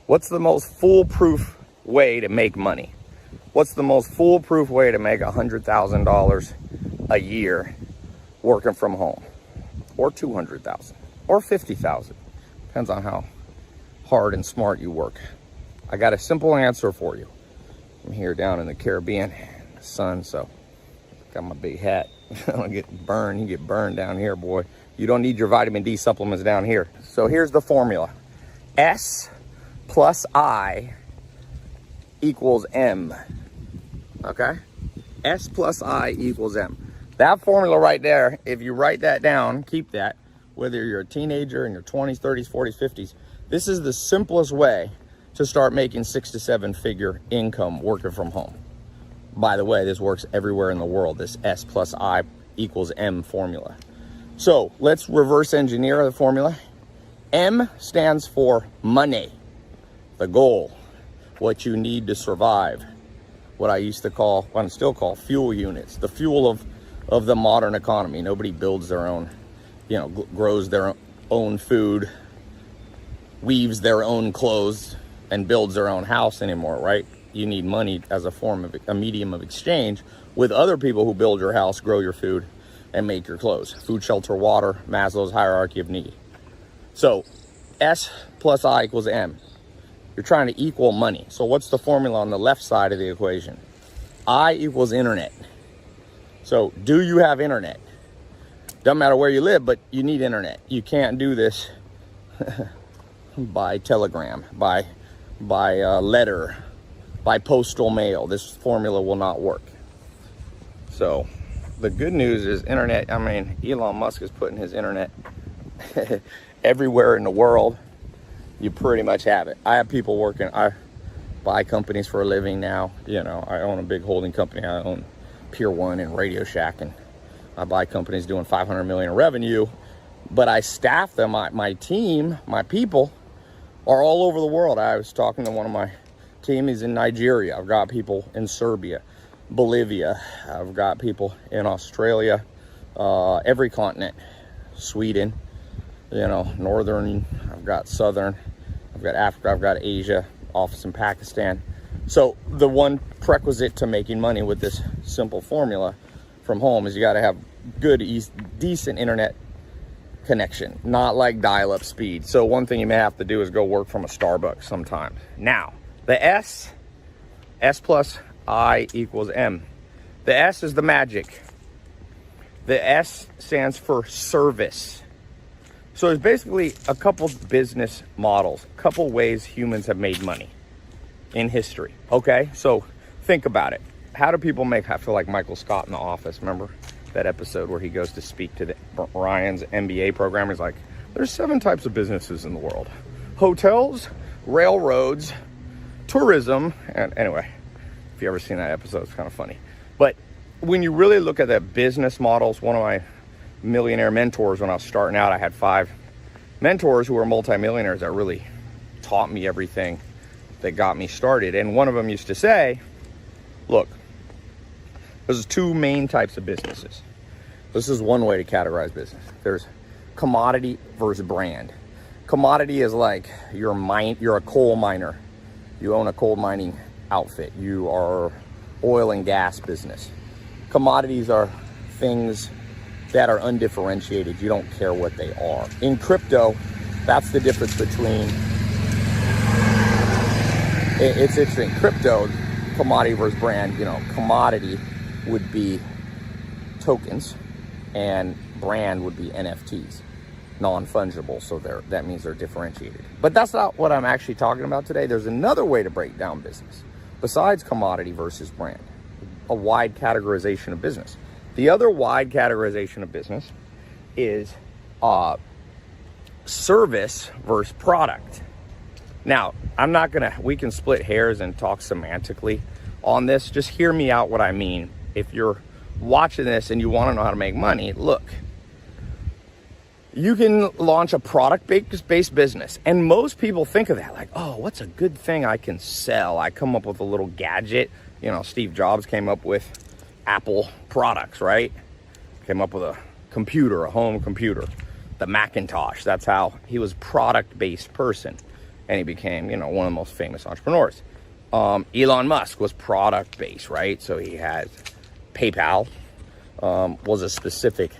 What's the most foolproof way to make money? What's the most foolproof way to make $100,000 a year working from home? Or 200,000 or 50,000. Depends on how hard and smart you work. I got a simple answer for you. I'm here down in the Caribbean, in the sun, so got my big hat. I don't get burned. You get burned down here, boy. You don't need your vitamin D supplements down here. So here's the formula. S plus I equals M. Okay? S plus I equals M. That formula right there, if you write that down, keep that, whether you're a teenager in your 20s, 30s, 40s, 50s, this is the simplest way to start making 6 to 7 figure income working from home. By the way, this works everywhere in the world, this S plus I equals M formula. So let's reverse engineer the formula. M stands for money, the goal, what you need to survive, what I used to call, what I still call fuel units, the fuel of the modern economy. Nobody builds their own, grows their own food, weaves their own clothes, and builds their own house anymore, right? You need money as a medium of exchange with other people who build your house, grow your food, and make your clothes. Food, shelter, water, Maslow's hierarchy of need. So S plus I equals M. You're trying to equal money. So what's the formula on the left side of the equation? I equals internet. So do you have internet? Doesn't matter where you live, but you need internet. You can't do this by telegram, by letter, by postal mail. This formula will not work. So the good news is internet. I mean, Elon Musk is putting his internet everywhere in the world. You pretty much have it. I have people working. I buy companies for a living now. I own a big holding company. I own Pier 1 and Radio Shack, and I buy companies doing 500 million in revenue, but I staff them. My team, my people are all over the world. I was talking to one of my team. He's in Nigeria. I've got people in Serbia, Bolivia. I've got people in Australia, every continent, Sweden, northern, I've got southern, I've got Africa, I've got Asia, office in Pakistan. So the one prerequisite to making money with this simple formula from home is you got to have good, decent internet connection, not like dial-up speed. So one thing you may have to do is go work from a Starbucks sometime. Now, the S plus I equals M. The S is the magic. The S stands for service. So there's basically a couple business models, a couple ways humans have made money in history. Okay, so think about it. How do people make? I feel like Michael Scott in The Office. Remember that episode where he goes to speak to Ryan's MBA program? He's like, there's 7 types of businesses in the world: hotels, railroads, tourism. And anyway, if you ever seen that episode, it's kind of funny. But when you really look at the business models, one of my millionaire mentors, when I was starting out, I had 5 mentors who were multimillionaires that really taught me everything that got me started. And one of them used to say, look, there's 2 main types of businesses. This is one way to categorize business. There's commodity versus brand. Commodity is like you're a coal miner. You own a coal mining outfit. You are oil and gas business. Commodities are things that are undifferentiated. You don't care what they are. In crypto, that's the difference between, it's interesting. Crypto, commodity versus brand, commodity would be tokens and brand would be NFTs, non-fungible. So that means they're differentiated. But that's not what I'm actually talking about today. There's another way to break down business besides commodity versus brand, a wide categorization of business. The other wide categorization of business is service versus product. Now, we can split hairs and talk semantically on this. Just hear me out what I mean. If you're watching this and you want to know how to make money, look, you can launch a product-based business. And most people think of that like, oh, what's a good thing I can sell? I come up with a little gadget. Steve Jobs came up with Apple products, right? Came up with a computer, a home computer, the Macintosh. That's how he was a product-based person. and he became, you know, one of the most famous entrepreneurs. Elon Musk was product-based, right? So he had PayPal, was a specific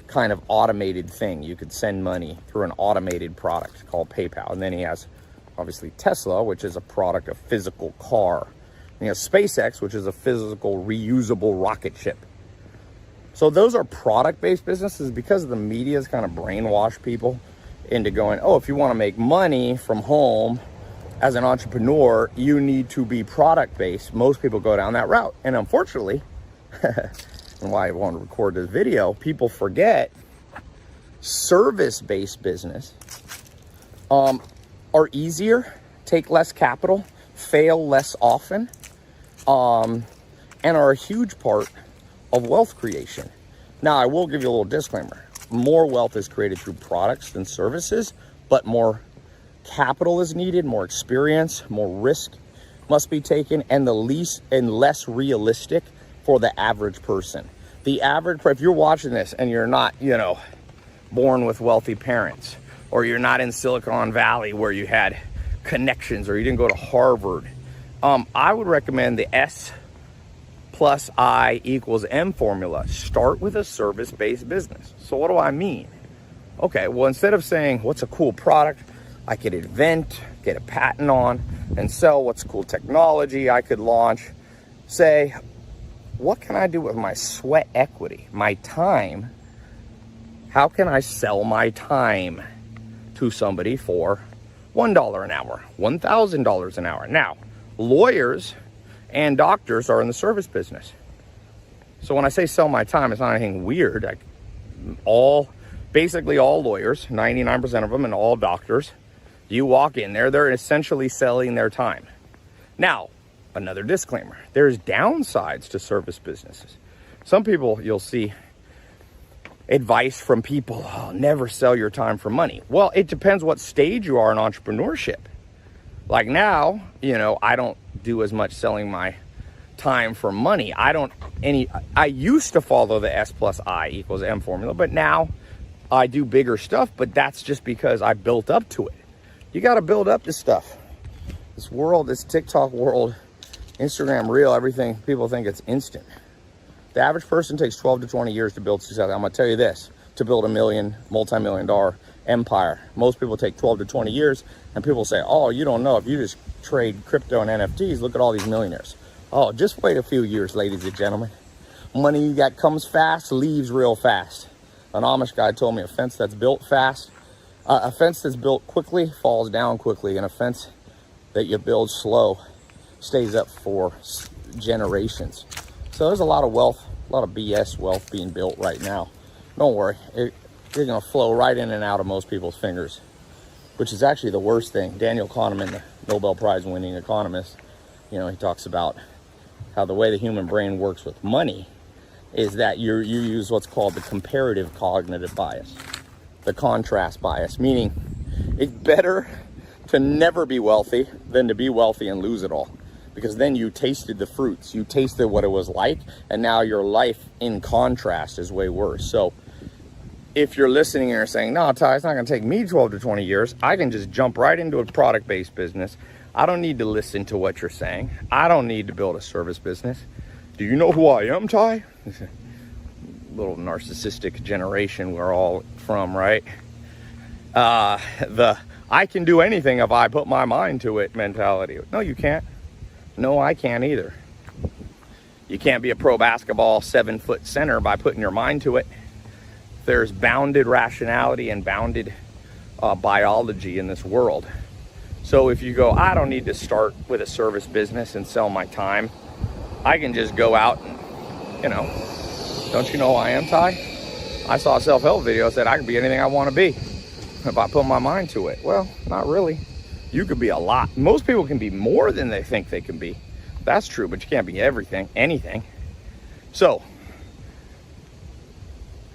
kind of automated thing. You could send money through an automated product called PayPal. And then he has, obviously, Tesla, which is a product, a physical car. And he has SpaceX, which is a physical, reusable rocket ship. So those are product-based businesses. Because the media has kind of brainwashed people into going, oh, if you want to make money from home as an entrepreneur, you need to be product-based. Most people go down that route. And unfortunately, and why I want to record this video, people forget service-based business are easier, take less capital, fail less often, and are a huge part of wealth creation. Now, I will give you a little disclaimer. More wealth is created through products than services, but more capital is needed, more experience, more risk must be taken, and less realistic for the average person. The average, if you're watching this and you're not, you know, born with wealthy parents, or you're not in Silicon Valley where you had connections, or you didn't go to Harvard, I would recommend the S plus I equals M formula. Start with a service-based business. So what do I mean? Okay, well, instead of saying, what's a cool product I could invent, get a patent on, and sell, what's cool technology I could launch, say, what can I do with my sweat equity, my time? How can I sell my time to somebody for $1 an hour, $1,000 an hour? Now, lawyers and doctors are in the service business. So when I say sell my time, it's not anything weird. Basically all lawyers, 99% of them, and all doctors, you walk in there, they're essentially selling their time. Now, another disclaimer, there's downsides to service businesses. Some people, you'll see advice from people, oh, never sell your time for money. Well, it depends what stage you are in entrepreneurship. Like now, you know, I don't do as much selling my time for money. I used to follow the S plus I equals M formula, but now I do bigger stuff, but that's just because I built up to it. You got to build up to stuff. This world, this TikTok world, Instagram reel, everything, people think it's instant. The average person takes 12 to 20 years to build success. I'm going to tell you this, to build a multi-million dollar empire. Most people take 12 to 20 years, and people say, oh, you don't know, if you just trade crypto and NFTs, look at all these millionaires. Oh, just wait a few years, ladies and gentlemen. Money that comes fast leaves real fast. An Amish guy told me a fence that's built quickly falls down quickly, and a fence that you build slow stays up for generations. So there's a lot of wealth, a lot of BS wealth being built right now. Don't worry, you're going to flow right in and out of most people's fingers, which is actually the worst thing. Daniel Kahneman, the Nobel Prize winning economist, you know, he talks about how the way the human brain works with money is that you use what's called the comparative cognitive bias, the contrast bias, meaning it's better to never be wealthy than to be wealthy and lose it all. Because then you tasted the fruits, you tasted what it was like, and now your life in contrast is way worse. So if you're listening and you're saying, no, Ty, it's not going to take me 12 to 20 years, I can just jump right into a product-based business. I don't need to listen to what you're saying. I don't need to build a service business. Do you know who I am, Ty? Little narcissistic generation we're all from, right? I can do anything if I put my mind to it mentality. No, you can't. No, I can't either. You can't be a pro basketball 7-foot center by putting your mind to it. There's bounded rationality and bounded biology in this world. So if you go, I don't need to start with a service business and sell my time. I can just go out and, you know, don't you know who I am, Ty? I saw a self-help video that said I can be anything I want to be if I put my mind to it. Well, not really. You could be a lot. Most people can be more than they think they can be. That's true, but you can't be everything, anything. So,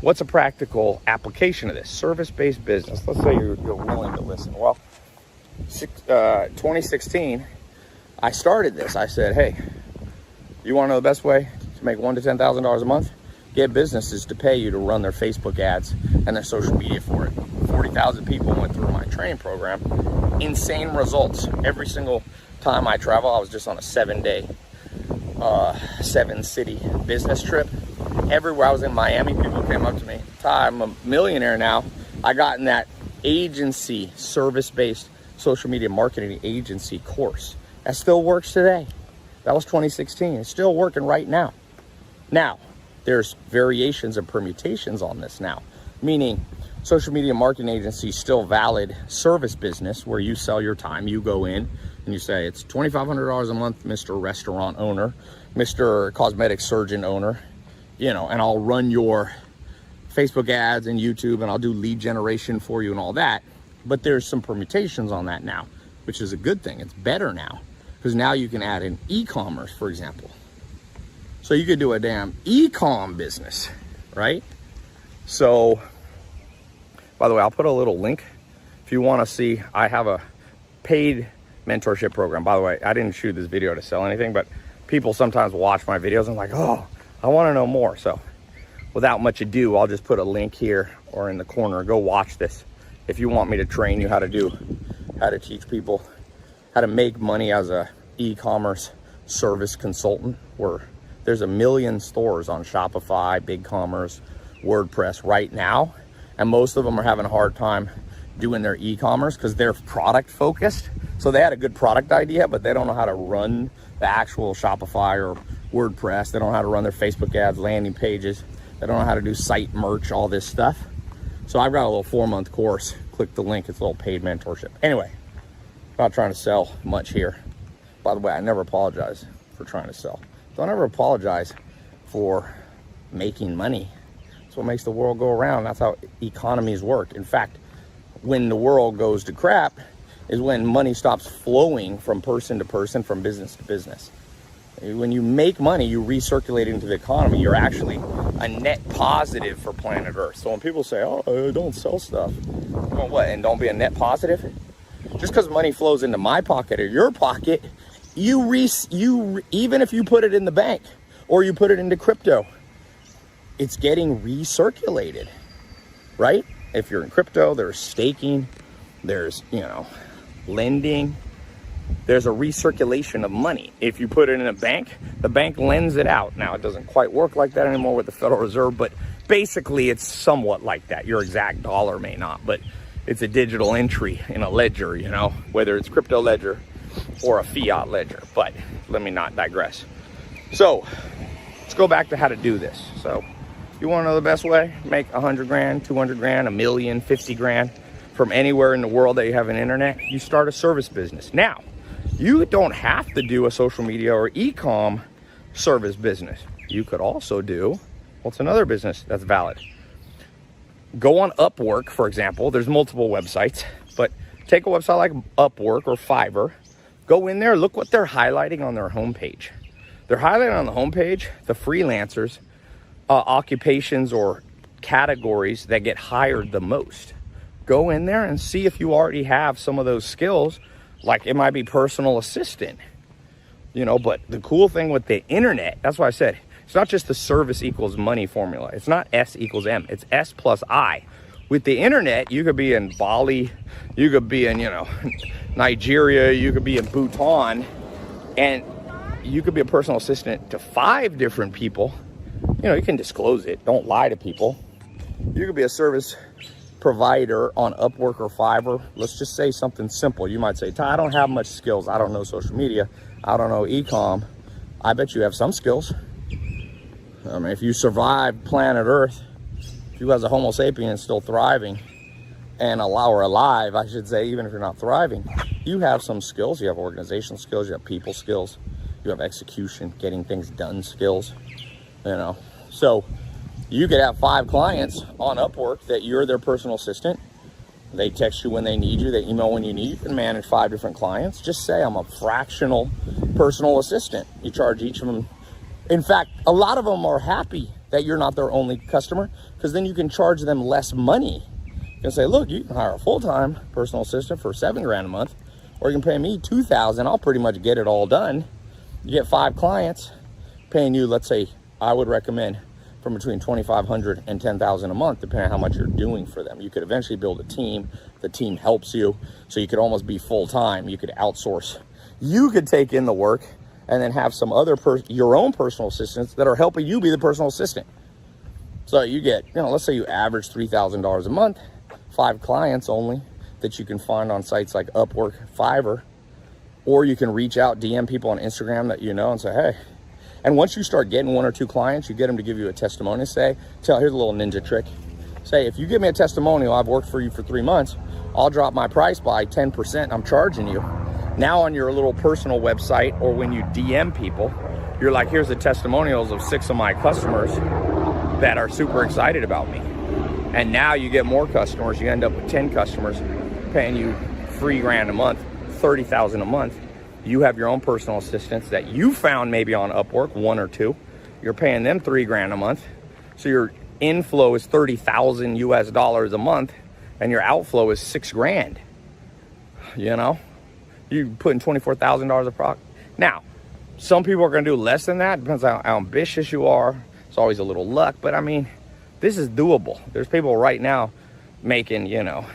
what's a practical application of this? Service-based business. Let's say you're willing to listen. Well, 2016, I started this. I said, hey, you want to know the best way to make $1,000 to $10,000 a month? Get businesses to pay you to run their Facebook ads and their social media for 40,000 people went through my training program. Insane results. Every single time I travel, I was just on a 7-day, 7-city business trip. Everywhere I was in Miami, people came up to me. Tai, I'm a millionaire now. I got in that agency, service-based social media marketing agency course. That still works today. That was 2016. It's still working right now. Now, there's variations and permutations on this now, meaning social media marketing agency is still valid service business where you sell your time. You go in and you say, it's $2,500 a month, Mr. Restaurant owner, Mr. Cosmetic Surgeon owner, you know, and I'll run your Facebook ads and YouTube, and I'll do lead generation for you and all that. But there's some permutations on that now, which is a good thing. It's better now because now you can add in e-commerce, for example. So you could do a damn e-com business, right? So, by the way, I'll put a little link if you want to see. I have a paid mentorship program. By the way, I didn't shoot this video to sell anything, but people sometimes watch my videos and like, oh, I want to know more. So without much ado, I'll just put a link here or in the corner. Go watch this if you want me to train you how to teach people how to make money as a e-commerce service consultant, where there's a million stores on Shopify, BigCommerce, WordPress right now, and most of them are having a hard time doing their e-commerce because they're product focused. So they had a good product idea, but they don't know how to run the actual Shopify or WordPress. They don't know how to run their Facebook ads, landing pages. They don't know how to do site merch, all this stuff. So I've got a little 4-month course. Click the link. It's a little paid mentorship. Anyway, not trying to sell much here. By the way, I never apologize for trying to sell. Don't ever apologize for making money. That's what makes the world go around. That's how economies work. In fact, when the world goes to crap is when money stops flowing from person to person, from business to business. When you make money, you recirculate it into the economy. You're actually a net positive for planet Earth. So when people say, oh, don't sell stuff, well, what, and don't be a net positive? Just because money flows into my pocket or your pocket, even if you put it in the bank or you put it into crypto, it's getting recirculated, right? If you're in crypto, there's staking, there's, lending, there's a recirculation of money. If you put it in a bank, the bank lends it out. Now, it doesn't quite work like that anymore with the Federal Reserve, but basically it's somewhat like that. Your exact dollar may not, but it's a digital entry in a ledger, whether it's crypto ledger or a fiat ledger. But let me not digress. So let's go back to how to do this. So you want to know the best way? Make 100 grand, 200 grand, a million, 50 grand from anywhere in the world that you have an internet. You start a service business. Now, you don't have to do a social media or e-com service business. You could also do, what's another business that's valid? Go on Upwork, for example. There's multiple websites, but take a website like Upwork or Fiverr. Go in there, look what they're highlighting on their homepage. They're highlighting on the homepage the freelancers, occupations or categories that get hired the most. Go in there and see if you already have some of those skills. Like it might be personal assistant, but the cool thing with the internet, that's why I said, it's not just the service equals money formula. It's not S equals M, it's S plus I. With the internet, you could be in Bali, you could be in, Nigeria, you could be in Bhutan, and you could be a personal assistant to 5 different people. You can disclose it. Don't lie to people. You could be a service provider on Upwork or Fiverr. Let's just say something simple. You might say, Tai, I don't have much skills. I don't know social media. I don't know e-com. I bet you have some skills. I mean, if you survive planet Earth, if you as a Homo sapien still thriving and alive, I should say, even if you're not thriving, you have some skills. You have organizational skills. You have people skills. You have execution, getting things done skills. So you could have 5 clients on Upwork that you're their personal assistant. They text you when they need you. They email when you need. You can manage 5 different clients. Just say I'm a fractional personal assistant. You charge each of them. In fact, a lot of them are happy that you're not their only customer, because then you can charge them less money. You can say, look, you can hire a full-time personal assistant for $7 grand a month, or you can pay me $2,000. I'll pretty much get it all done. You get 5 clients paying you, let's say, I would recommend from between 2,500 and 10,000 a month, depending on how much you're doing for them. You could eventually build a team. The team helps you, so you could almost be full-time. You could outsource. You could take in the work and then have some other your own personal assistants that are helping you be the personal assistant. So you get, let's say you average $3,000 a month, 5 clients only that you can find on sites like Upwork, Fiverr, or you can reach out, DM people on Instagram that and say, hey. And once you start getting 1 or 2 clients, you get them to give you a testimonial. Here's a little ninja trick. Say, if you give me a testimonial, I've worked for you for 3 months, I'll drop my price by 10%. I'm charging you. Now on your little personal website, or when you DM people, you're like, here's the testimonials of 6 of my customers that are super excited about me. And now you get more customers. You end up with 10 customers paying you $3,000 a month, $30,000 a month. You have your own personal assistants that you found maybe on Upwork, 1 or 2. You're paying them $3,000 a month. So your inflow is $30,000 US a month, and your outflow is $6,000. You putting $24,000 of product. Now, some people are going to do less than that. Depends on how ambitious you are. It's always a little luck, but I mean, this is doable. There's people right now making, $2,000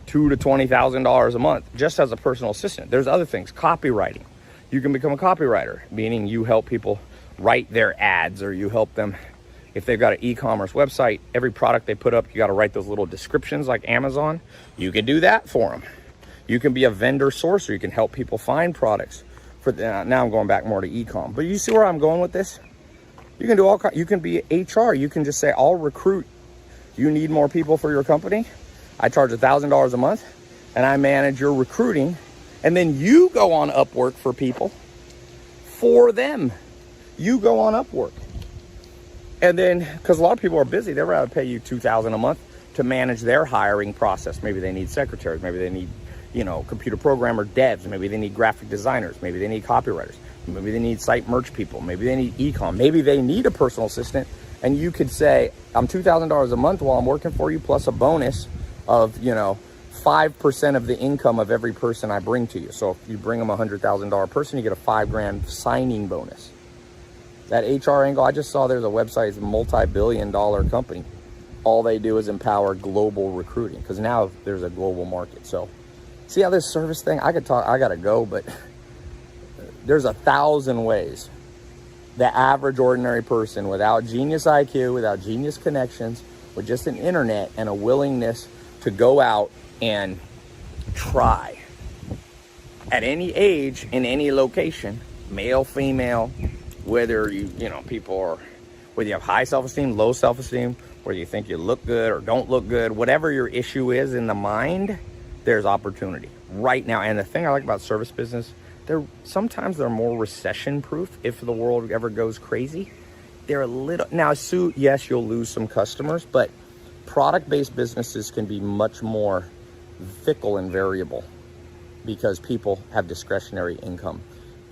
to $20,000 a month just as a personal assistant. There's other things, copywriting. You can become a copywriter, meaning you help people write their ads, or you help them if they've got an e-commerce website. Every product they put up, you got to write those little descriptions like Amazon. You can do that for them. You can be a vendor sourcer. You can help people find products. Now I'm going back more to e-com, but you see where I'm going with this? You can do you can be HR. You can just say, I'll recruit. You need more people for your company? I charge $1,000 a month, and I manage your recruiting. And then you go on Upwork for people for them. You go on Upwork. And then, because a lot of people are busy, they'd rather pay you $2,000 a month to manage their hiring process. Maybe they need secretaries. Maybe they need, computer programmer devs. Maybe they need graphic designers. Maybe they need copywriters. Maybe they need site merch people. Maybe they need e-com. Maybe they need a personal assistant. And you could say, I'm $2,000 a month while I'm working for you, plus a bonus of, 5% of the income of every person I bring to you. So if you bring them a $100,000 person, you get a $5,000 signing bonus. That HR angle, I just saw there's a website, it's a multi-billion-dollar company. All they do is empower global recruiting, because now there's a global market. So see how this service thing, I gotta go, but there's 1,000 ways. The average ordinary person without genius IQ, without genius connections, with just an internet and a willingness to go out and try at any age, in any location, male, female, whether whether you have high self-esteem, low self-esteem, whether you think you look good or don't look good, whatever your issue is in the mind, there's opportunity right now. And the thing I like about service business, sometimes they're more recession proof. If the world ever goes crazy, they're a little, now yes, you'll lose some customers, but product-based businesses can be much more fickle and variable because people have discretionary income,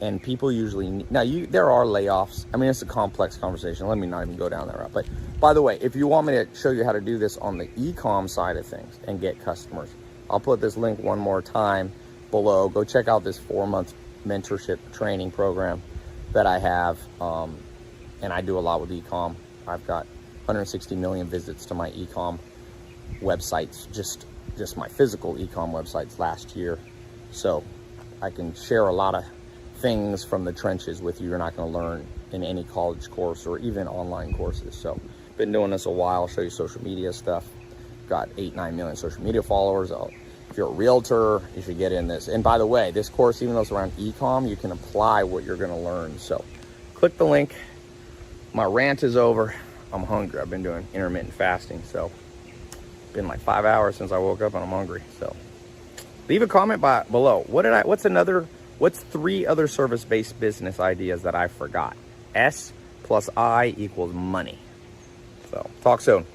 and people usually there are layoffs. I mean, it's a complex conversation. Let me not even go down that route. But by the way, if you want me to show you how to do this on the e-com side of things and get customers, I'll put this link one more time below. Go check out this 4-month mentorship training program that I have, and I do a lot with e-com. I've got 160 million visits to my e-com websites, just my physical e-com websites last year. So I can share a lot of things from the trenches with you. You're not going to learn in any college course or even online courses. So been doing this a while. I'll show you social media stuff. Got 8-9 million social media followers. If you're a realtor, you should get in this. And by the way, this course, even though it's around e-com, you can apply what you're going to learn. So click the link. My rant is over. I'm hungry. I've been doing intermittent fasting, so it's been like 5 hours since I woke up, and I'm hungry. So leave a comment below. What's 3 other service-based business ideas that I forgot? S plus I equals money. So talk soon.